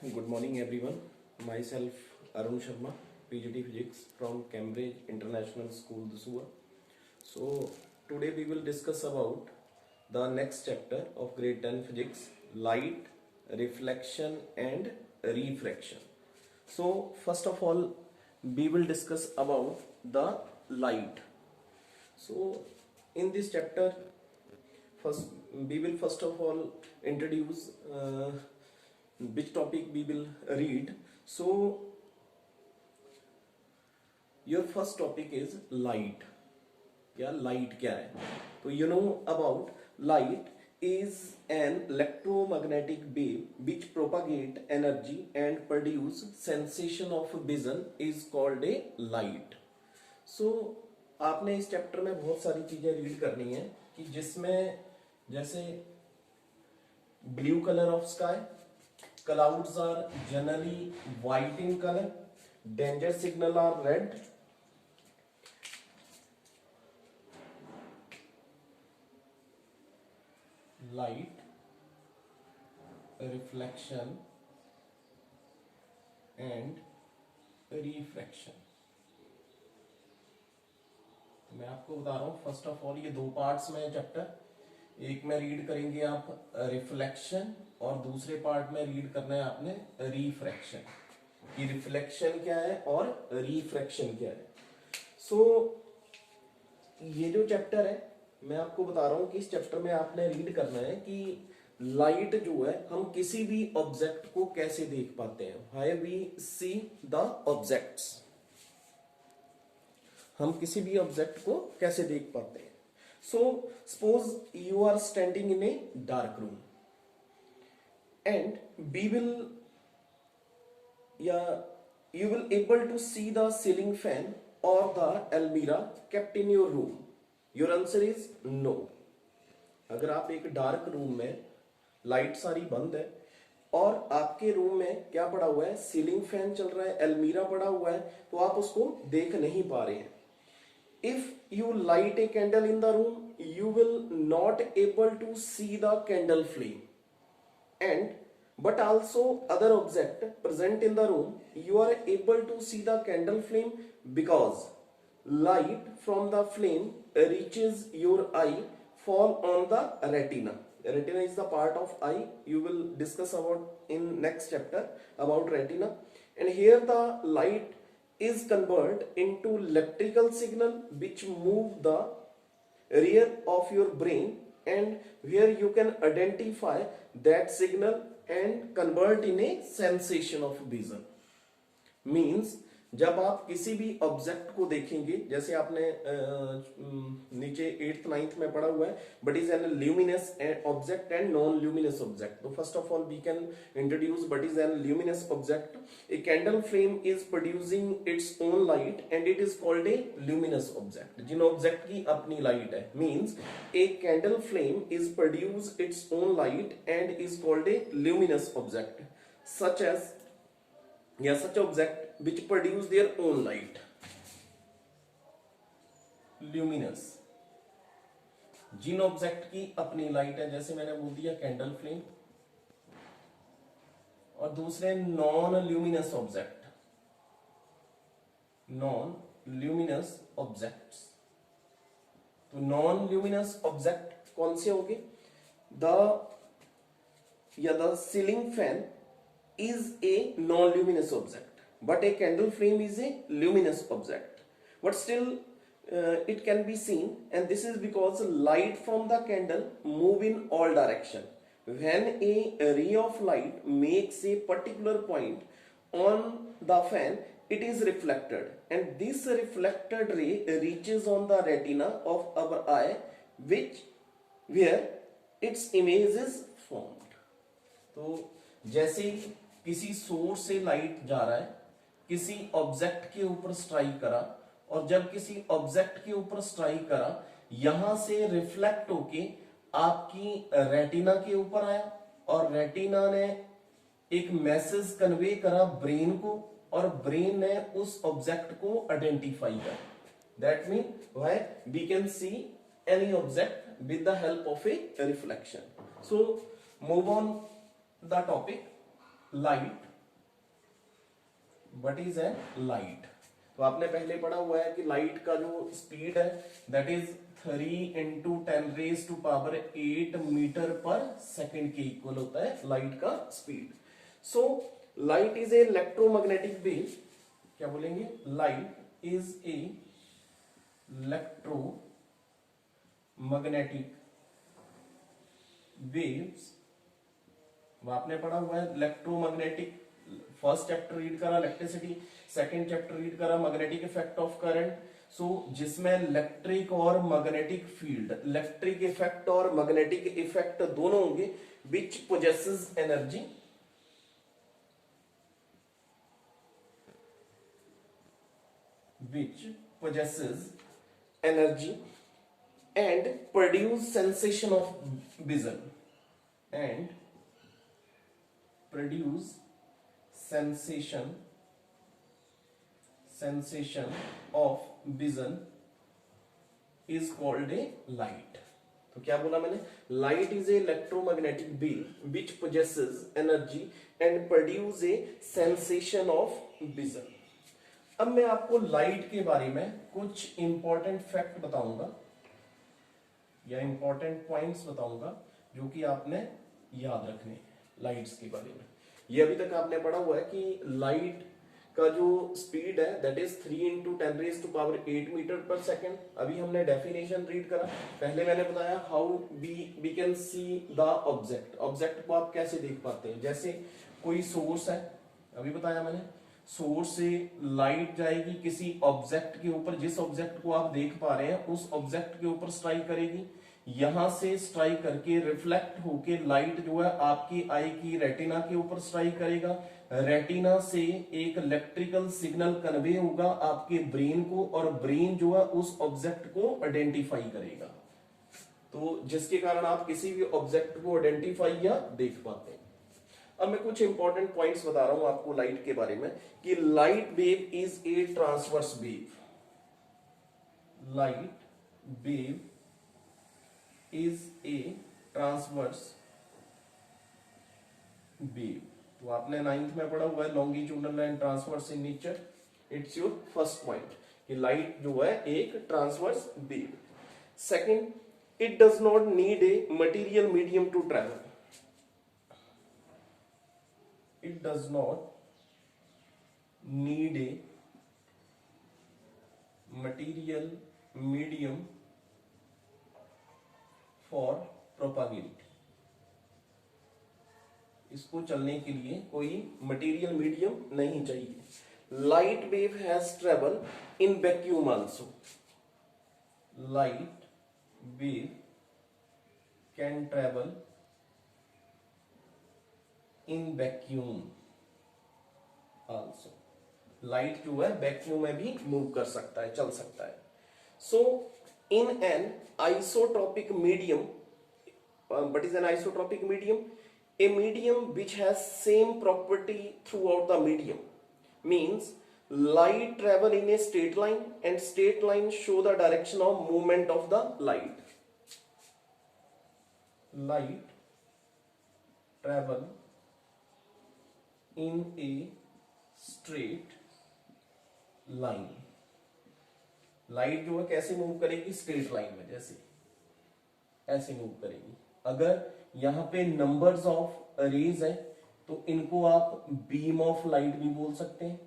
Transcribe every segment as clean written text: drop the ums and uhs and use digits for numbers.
Good morning, everyone. Myself Arun Sharma, PGT Physics from Cambridge International School, Dusua. So today we will discuss about the next chapter of Grade 10 Physics: light, reflection, and refraction. So first of all, we will discuss about the light. So in this chapter, first we will first of all introduce which topic we will read. So your first topic is light. या light क्या है? तो you know about light is an electromagnetic wave which propagate energy and produce sensation of vision is called a light. So आपने इस chapter में बहुत सारी चीजें रीड करनी है कि जिसमें जैसे blue colour of sky, clouds are generally white in color, danger signal are red, light, reflection and refraction. मैं आपको बता रहा हूं फर्स्ट ऑफ ऑल ये दो पार्ट्स में है चैप्टर. एक में रीड करेंगे आप रिफ्लेक्शन और दूसरे पार्ट में रीड करना है आपने रिफ्रैक्शन कि रिफ्लेक्शन क्या है और रिफ्रैक्शन क्या है. सो ये जो चैप्टर है मैं आपको बता रहा हूं कि इस चैप्टर में आपने रीड करना है कि लाइट जो है हम किसी भी ऑब्जेक्ट को कैसे देख पाते हैं. How we see the objects, हम किसी भी ऑब्जेक्ट को कैसे देख पाते हैं. So suppose you are standing in a dark room and you will able to see the ceiling fan or the almirah kept in your room. Your answer is no. अगर आप एक डार्क रूम में, light सारी बंद है और आपके room में क्या पड़ा हुआ है, सीलिंग फैन चल रहा है, अलमीरा पड़ा हुआ है, तो आप उसको देख नहीं पा रहे हैं. If you light a candle in the room, you will not able to see the candle flame, and but also other object present in the room, you are able to see the candle flame because light from the flame reaches your eye, fall on the retina. Retina is the part of eye. You will discuss about in next chapter about retina. And here the light is converted into electrical signal which move the rear of your brain, and where you can identify that signal and convert in a sensation of vision. Means जब आप किसी भी object को देखेंगे, जैसे आपने नीचे 8th 9th में पढ़ा हुआ है, but is an luminous object and non luminous object. तो first of all we can introduce but is an luminous object. A candle flame is producing its own light and it is called a luminous object. जिन object की अपनी light है, means a candle flame is produce its own light and is called a luminous object. Such as such object which produce their own light, luminous. Jin object की अपनी light है, जैसे मैंने बोल दिया कैंडल फ्लेम, और दूसरे non luminous object, non luminous objects. तो नॉन ल्यूमिनस ऑब्जेक्ट कौन से होंगे? The ceiling fan is a non-luminous object, but a candle flame is a luminous object. But still it can be seen, and this is because light from the candle move in all direction. When a ray of light makes a particular point on the fan, it is reflected, and this reflected ray reaches on the retina of our eye, where its image is formed. तो जैसे किसी source से light जा रहा है, किसी object के ऊपर स्ट्राइक करा, और जब किसी ऑब्जेक्ट के ऊपर स्ट्राइक करा, यहां से रिफ्लेक्ट होके आपकी रेटिना के ऊपर आया, और रेटिना ने एक मैसेज कन्वे करा ब्रेन को, और ब्रेन ने उस ऑब्जेक्ट को आइडेंटिफाई करा. That mean why we can see any object with the help of a reflection. So move on the topic light, what is a light? तो आपने पहले पढ़ा हुआ है कि लाइट का जो स्पीड है that is 3 into 10⁸ metre per second के इक्वल होता है लाइट का speed. So light is a electromagnetic wave, क्या बोलेंगे? Light is a electromagnetic waves. आपने पढ़ा हुआ है इलेक्ट्रोमैग्नेटिक, फर्स्ट चैप्टर रीड करा इलेक्ट्रिसिटी, सेकंड चैप्टर रीड करा magnetic effect of current. So जिसमें इलेक्ट्रिक और मैग्नेटिक फील्ड, इलेक्ट्रिक इफेक्ट और मैग्नेटिक इफेक्ट दोनों होंगे, which possesses energy, which possesses energy and produce sensation of vision and produce sensation of vision is called a light। तो क्या बोला मैंने? Light is a electromagnetic wave which possesses energy and produce a sensation of vision. अब मैं आपको light के बारे में कुछ इंपॉर्टेंट फैक्ट बताऊंगा या इंपॉर्टेंट पॉइंट्स बताऊंगा जो कि आपने याद रखने लाइट्स के बारे में। ये अभी तक आपने पढ़ा हुआ है कि लाइट का जो स्पीड है that is 3 into 10⁸ metre per second. अभी हमने डेफिनेशन रीड करा। पहले मैंने बताया how we can see the object. Object को आप कैसे देख पाते हैं? जैसे कोई सोर्स है, अभी बताया मैंने, सोर्स से लाइट जाएगी किसी ऑब्जेक्ट के ऊपर, जिस ऑब्जेक्ट को आप देख पा रहे हैं उस ऑब्जेक्ट के ऊपर स्ट्राइक करेगी, यहां से स्ट्राइक करके रिफ्लेक्ट होके लाइट जो है आपकी आई की रेटिना के ऊपर स्ट्राइक करेगा, रेटिना से एक इलेक्ट्रिकल सिग्नल कन्वे होगा आपके ब्रेन को, और ब्रेन जो है उस ऑब्जेक्ट को आइडेंटिफाई करेगा, तो जिसके कारण आप किसी भी ऑब्जेक्ट को आइडेंटिफाई या देख पाते हैं। अब मैं कुछ इंपॉर्टेंट पॉइंट्स बता रहा हूं आपको लाइट के बारे में कि light wave is a transverse wave. Light wave is a transverse wave. तो आपने 9th में पढ़ा हुआ है longitudinal and transverse in nature. It's your first point कि लाइट जो है एक transverse wave. Second, it does not need a material medium to travel. It does not need a material medium for propagate। इसको चलने के लिए कोई material medium नहीं चाहिए। Light wave has travel in vacuum also. Light wave can travel in vacuum also. Light जो है vacuum में भी मूव कर सकता है, चल सकता है। So in an isotropic medium, what is an isotropic medium? A medium which has same property through the medium means light travel in a straight line and straight line show the direction of movement of the light। light travel in a straight line। Light जो है कैसे move करेगी? Straight line में, जैसे ऐसे move करेगी। अगर यहां पे नंबर्स ऑफ रेज है तो इनको आप बीम ऑफ लाइट भी बोल सकते हैं,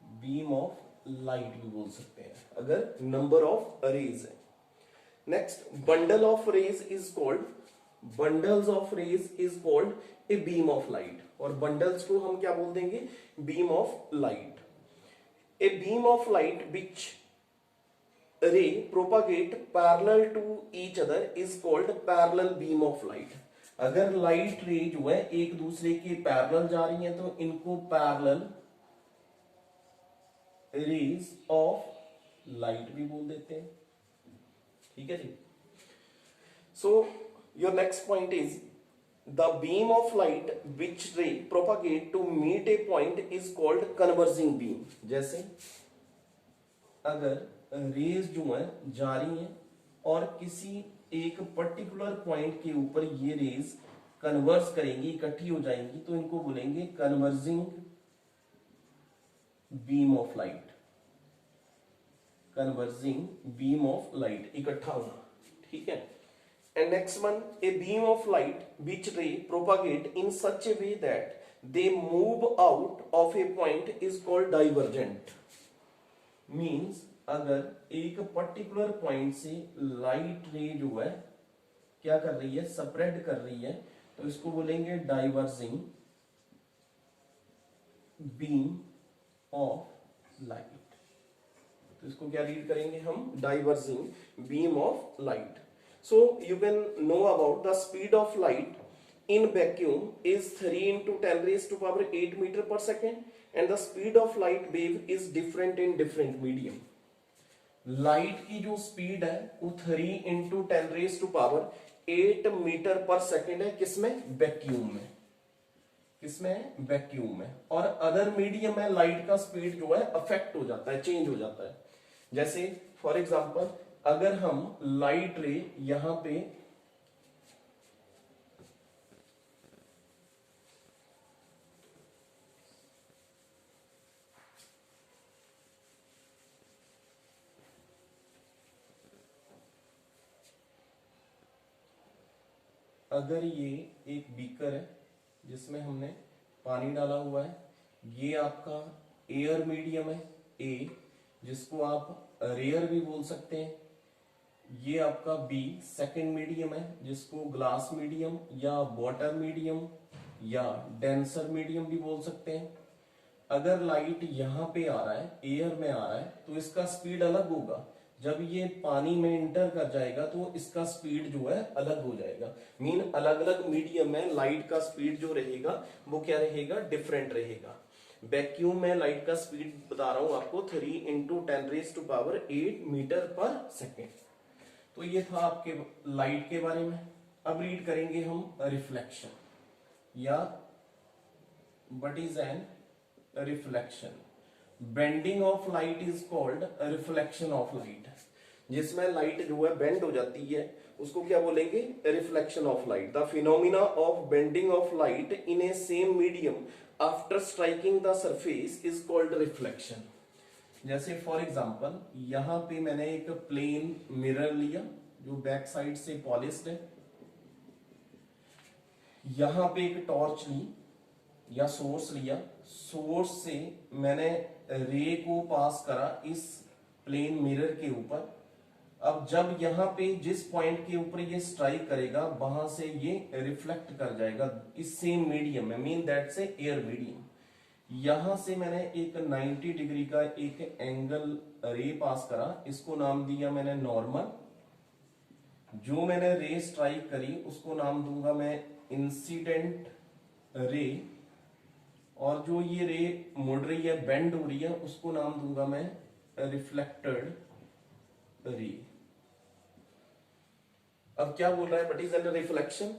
बीम ऑफ लाइट भी बोल सकते हैं अगर नंबर ऑफ रेज है। Next, bundle of rays is called, bundles of rays is called a beam of light. और बंडल्स को हम क्या बोल देंगे? Beam of light. A beam of light which ray propagate parallel to each other is called parallel beam of light. अगर light ray जो है एक दूसरे के पैरेलल जा रही है तो इनको पैरेलल रेज ऑफ लाइट भी बोल देते हैं। ठीक है जी। So your next point is the beam of light which ray propagate to meet a point is called converging beam. जैसे अगर रेज जो है जा रही हैं और किसी एक पर्टिकुलर पॉइंट के ऊपर ये रेज कन्वर्स करेंगी, इकट्ठी हो जाएंगी, तो इनको बोलेंगे converging beam of light, converging beam of light, इकट्ठा होना, ठीक है। And next one, a beam of light which ray propagate in such a way that they move out of a point is called divergent. Means अगर एक particular point से light ray जो है क्या कर रही है, स्प्रेड कर रही है, तो इसको बोलेंगे डाइवर्जिंग बीम ऑफ लाइट। तो इसको क्या रीड करेंगे हम, diverging beam of light. So you can know about the speed of light in vacuum is 3 into 10 raised to power 8 meter per second and the speed of light wave is different in different medium। Light की जो speed है वो 3 into 10 raised to power 8 metre per second है, किसमें, vacuum में, किसमें, vacuum में। और अदर मीडियम में लाइट का स्पीड जो है अफेक्ट हो जाता है, चेंज हो जाता है। जैसे फॉर एग्जांपल अगर हम लाइट रे यहां पे अगर ये एक बीकर है जिसमें हमने पानी डाला हुआ है, ये आपका एयर मीडियम है ए, जिसको आप रेयर भी बोल सकते हैं, ये आपका बी सेकंड मीडियम है जिसको ग्लास मीडियम या वाटर मीडियम या डेंसर मीडियम भी बोल सकते हैं। अगर लाइट यहां पे आ रहा है, एयर में आ रहा है, तो इसका स्पीड अलग होगा। जब ये पानी में इंटर कर जाएगा तो इसका स्पीड जो है अलग हो जाएगा। मीन अलग अलग मीडियम में लाइट का स्पीड जो रहेगा वो क्या रहेगा, डिफरेंट रहेगा। वैक्यूम में लाइट का स्पीड बता रहा हूं आपको 3 into 10 raised to power 8 metre per second. तो ये था आपके लाइट के बारे में। अब रीड करेंगे हम रिफ्लेक्शन या what is an reflection. Bending of light is called reflection of light. जिसमें लाइट जो है बेंड हो जाती है उसको क्या बोलेंगे, reflection of light. The phenomena of bending of light in a same medium after striking the surface is called reflection. जैसे फॉर एग्जांपल यहां पे मैंने एक प्लेन मिरर लिया जो बैक साइड से पॉलिश्ड है, यहां पे एक टॉर्च ली या सोर्स लिया, सोर्स से मैंने रे को पास करा इस प्लेन मिरर के ऊपर। अब जब यहां पे जिस पॉइंट के ऊपर ये स्ट्राइक करेगा वहां से ये रिफ्लेक्ट कर जाएगा इस सेम मीडियम में, मीन दैट से एयर मीडियम। यहां से मैंने एक 90 डिग्री का एक एंगल रे पास करा, इसको नाम दिया मैंने नॉर्मल। जो मैंने रे स्ट्राइक करी उसको नाम दूंगा मैं इंसिडेंट रे, और जो ये रे मुड़ रही है, बेंड हो रही है, उसको नाम दूंगा मैं रिफ्लेक्टेड रे। अब क्या बोल रहा है, what is an reflection,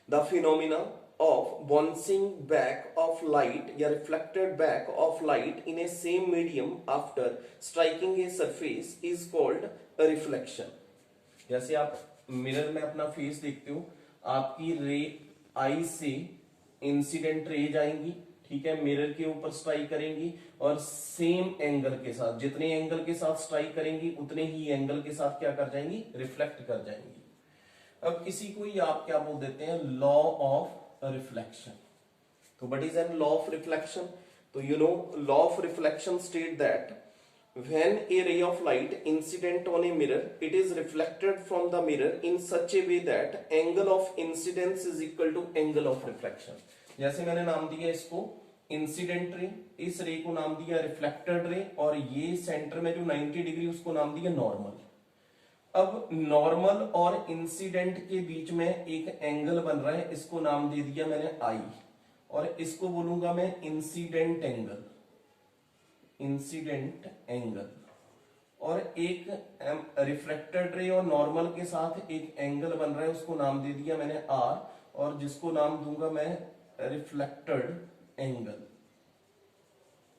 the phenomena of bouncing back of light या reflected back of light in a same medium after striking a surface is called reflection. जैसे आप मिरर में अपना फेस देखते हो, आपकी रे आई से इंसिडेंट रे जाएंगी, ठीक है, मिरर के ऊपर स्ट्राइक करेंगी और सेम एंगल के साथ, जितने एंगल के साथ स्ट्राइक करेंगी उतने ही एंगल के साथ क्या कर जाएंगी, रिफ्लेक्ट कर जाएंगी। अब इसी को ही आप क्या बोल देते हैं, लॉ ऑफ रिफ्लेक्शन। तो what is an law of reflection, तो you know law of reflection state that when a ray of light incident on a mirror, it is reflected from the mirror in such a way that angle of incidence is equal to angle of reflection। जैसे मैंने नाम दिया इसको incident ray, इस रे को नाम दिया रिफ्लेक्टेड रे, और ये सेंटर में जो 90 डिग्री उसको नाम दिया नॉर्मल। अब नॉर्मल और इंसिडेंट के बीच में एक एंगल बन रहा है, इसको नाम दे दिया मैंने आई, और इसको बोलूंगा मैं इंसिडेंट एंगल, इंसिडेंट एंगल। और एक रिफ्लेक्टेड रे और नॉर्मल के साथ एक एंगल बन रहा है, उसको नाम दे दिया मैंने आर, और जिसको नाम दूंगा मैं reflected angle,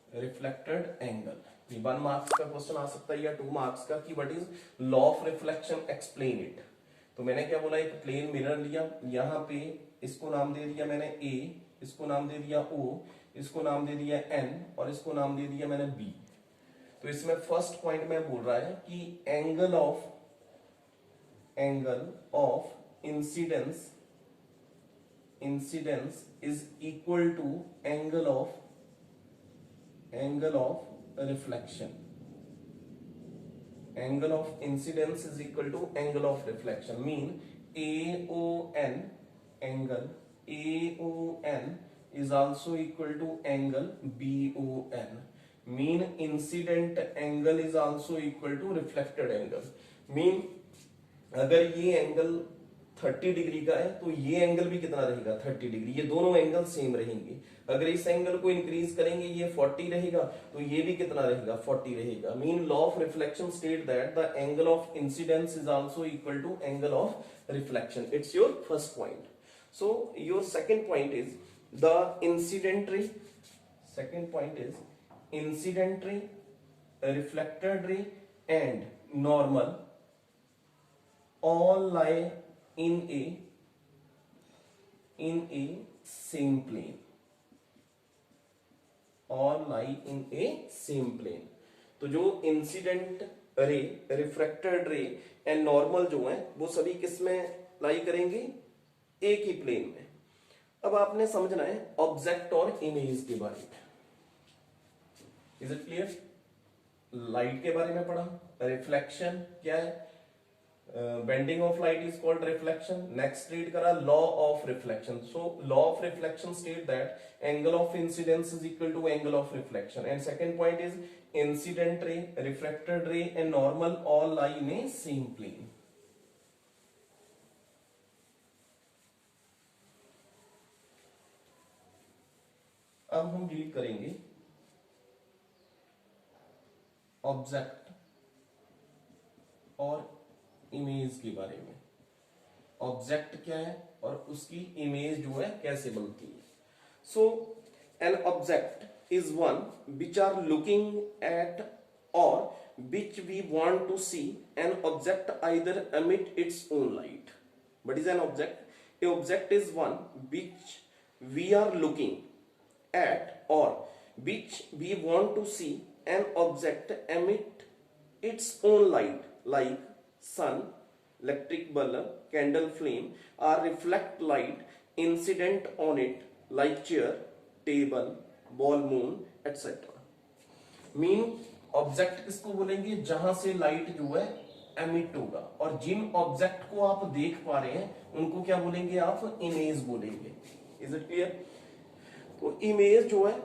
reflected angle. 1 marks का क्वेश्चन आ सकता है या 2 मार्क्स का कि what is law of reflection, explain it. तो मैंने क्या बोला, एक प्लेन मिरर लिया, यहां पे इसको नाम दे दिया मैंने ए, इसको नाम दे दिया O, इसको नाम दे दिया N और इसको नाम दे दिया मैंने B। तो इसमें फर्स्ट पॉइंट में बोल रहा है कि angle of incidence is equal to angle of reflection. Angle of incidence is equal to angle of reflection, mean AON, angle AON is also equal to angle BON, mean incident angle is also equal to reflected angle। mean अगर ये angle 30 degree का है तो ये angle भी कितना रहेगा 30 degree, ये दोनों एंगल सेम रहेंगे। अगर इस एंगल को इंक्रीज करेंगे ये 40 रहेगा तो ये भी कितना रहेगा 40 रहेगा। Mean law of reflection state that the angle of incidence is also equal to angle of reflection. It's your first point. So your second point is the incident ray, second point is incident ray, reflected ray and normal all lie in a same plane, all lie in a same plane। तो जो incident ray, refracted ray and normal जो है वो सभी किसमें लाई करेंगे, एक ही plane में। अब आपने समझना है ऑब्जेक्ट और इमेज के बारे में। Is it clear? लाइट के बारे में पढ़ा, रिफ्लेक्शन क्या है, bending of light is called reflection. Next read करा law of reflection. So law of reflection state that angle of incidence is equal to angle of reflection. And second point is incident ray, refracted ray and normal all lie in a same plane. अब हम deal करेंगे object और image के बारे में। Object क्या है और उसकी इमेज जो है कैसे बनती है। So an object is one which are looking at और which we want to see. An object either emit its own light। What is an object? A object is one which we are looking at or which we want to see। An object emit its own light like sun, electric bulb, candle flame, or reflect light incident on it like chair, table, ball, moon, etc। Mean object किसको बोलेंगे, जहां से light जो है emit होगा। और जिन object को आप देख पा रहे हैं उनको क्या बोलेंगे, आप इमेज बोलेंगे। Is it clear? तो इमेज जो है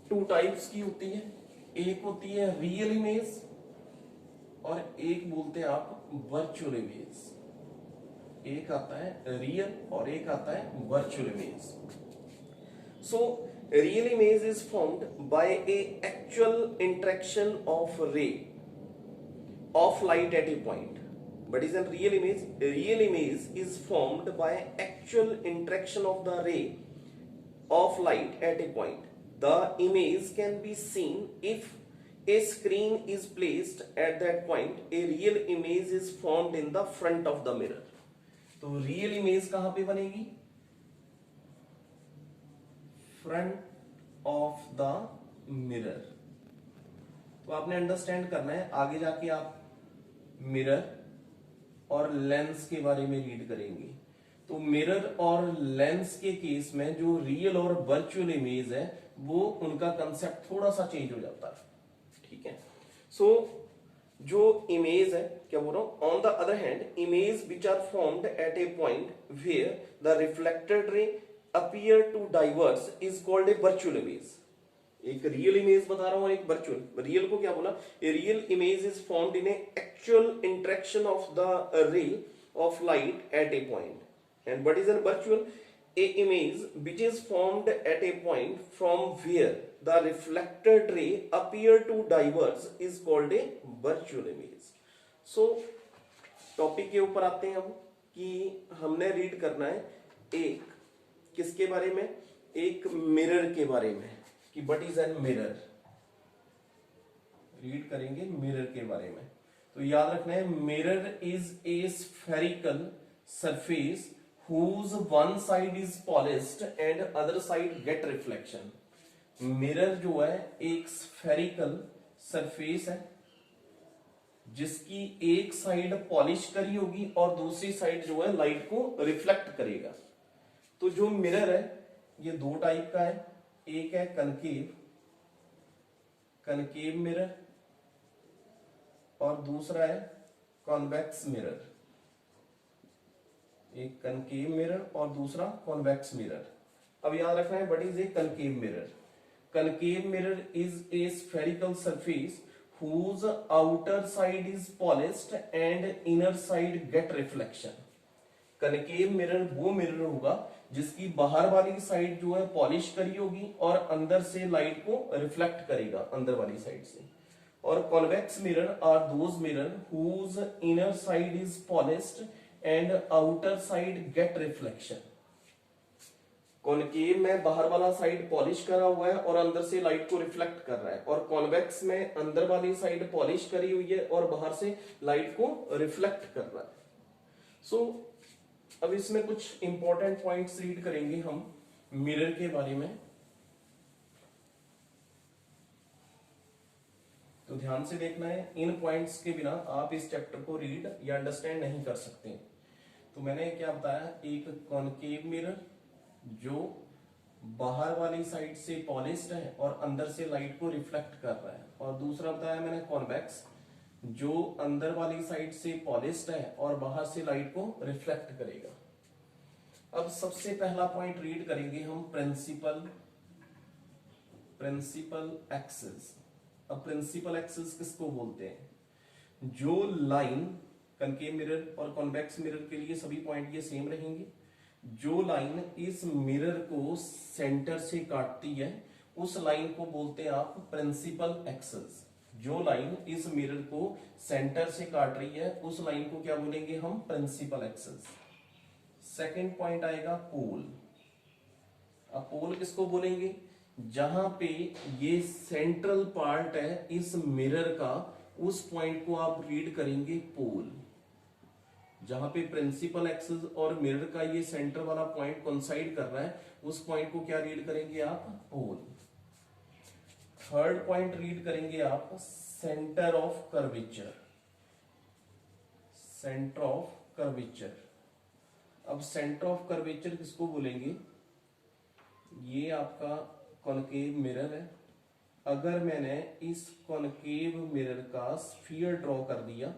टू टाइप्स की होती है, एक होती है रियल इमेज और एक बोलते हैं आप वर्चुअल इमेज। एक आता है रियल और एक आता है virtual image. So real image is formed by A actual interaction of रे of light at a point। But is a real image? A real image is formed by actual interaction of the ray of light at a point। The image can be seen if a screen is placed at that point। A real image is formed in the front of the mirror। तो real image कहां पे बनेगी, front of the mirror। तो आपने understand करना है, आगे जाके आप मिरर और लेंस के बारे में रीड करेंगे। तो मिरर और लेंस के केस में जो रियल और वर्चुअल इमेज है वो उनका कंसेप्ट थोड़ा सा चेंज हो जाता है। ठीक है। सो जो इमेज है, क्या बोल रहा हूं, on the other hand image which are formed at a point where the reflected ray appear to diverse is called a virtual image. एक रियल इमेज बता रहा हूं और एक वर्चुअल। रियल को क्या बोला, a real image is formed in a actual interaction of the ray of light at a point. And what is an virtual, a image which is formed at a point from where the reflected ray appear to diverse is called a virtual image. So topic के ऊपर आते हैं हम कि हमने read करना है एक किसके बारे में, एक मिरर के बारे में कि what is N mirror. Read करेंगे मिरर के बारे में। तो याद रखना है mirror is a spherical surface whose one side is polished and other side get reflection। Mirror जो है एक स्फेरिकल सरफेस है जिसकी एक साइड पॉलिश करी होगी और दूसरी साइड जो है लाइट को रिफ्लेक्ट करेगा। तो जो मिरर है ये दो टाइप का है, एक है कनकेव मिरर और दूसरा है कॉन्वेक्स मिरर। एक कनकेव मिरर और दूसरा कॉन्वेक्स मिरर। अब याद रखना है what is A concave mirror. Concave mirror is a spherical surface whose outer side is polished and inner side get reflection। Concave mirror वो मिरर होगा जिसकी बाहर वाली साइड जो है पॉलिश करी होगी और अंदर से लाइट को रिफ्लेक्ट करेगा अंदर वाली साइड से। और convex mirror are those mirror whose inner side is polished and outer side get reflection। Concave में बाहर वाला साइड पॉलिश करा हुआ है और अंदर से लाइट को रिफ्लेक्ट कर रहा है, और कॉन्वेक्स में अंदर वाली साइड पॉलिश करी हुई है और बाहर से लाइट को रिफ्लेक्ट कर रहा है। सो अब इसमें कुछ इंपॉर्टेंट पॉइंट्स रीड करेंगे हम मिरर के बारे में। तो ध्यान से देखना है, इन पॉइंट्स के बिना आप इस चैप्टर को रीड या अंडरस्टैंड नहीं कर सकते। तो मैंने क्या बताया, एक कॉनकेव मिरर जो बाहर वाली साइड से पॉलिश्ड है और अंदर से लाइट को रिफ्लेक्ट कर रहा है, और दूसरा बताया मैंने कॉन्वेक्स जो अंदर वाली साइड से पॉलिश्ड है और बाहर से लाइट को रिफ्लेक्ट करेगा। अब सबसे पहला पॉइंट रीड करेंगे हम प्रिंसिपल एक्सिस। अब प्रिंसिपल एक्सिस किसको बोलते हैं? जो लाइन कनकेव मिरर और कॉन्वेक्स मिरर के लिए सभी पॉइंट ये सेम रहेंगे। जो लाइन इस मिरर को सेंटर से काटती है उस लाइन को बोलते हैं आप प्रिंसिपल एक्सिस। जो लाइन इस मिरर को सेंटर से काट रही है उस लाइन को क्या बोलेंगे हम? Principal axis. सेकंड पॉइंट आएगा पोल। अब पोल किसको बोलेंगे? जहां पे ये सेंट्रल पार्ट है इस मिरर का, उस पॉइंट को आप रीड करेंगे पोल। जहां पे प्रिंसिपल एक्सिस और मिरर का ये सेंटर वाला पॉइंट कोइंसाइड कर रहा है उस पॉइंट को क्या रीड करेंगे आप? पोल। थर्ड पॉइंट रीड करेंगे आप centre of curvature. Centre of curvature. अब सेंटर ऑफ कर्वेचर किसको बोलेंगे? ये आपका कॉनकेव मिरर है। अगर मैंने इस कॉनकेव मिरर का स्फीयर ड्रॉ कर दिया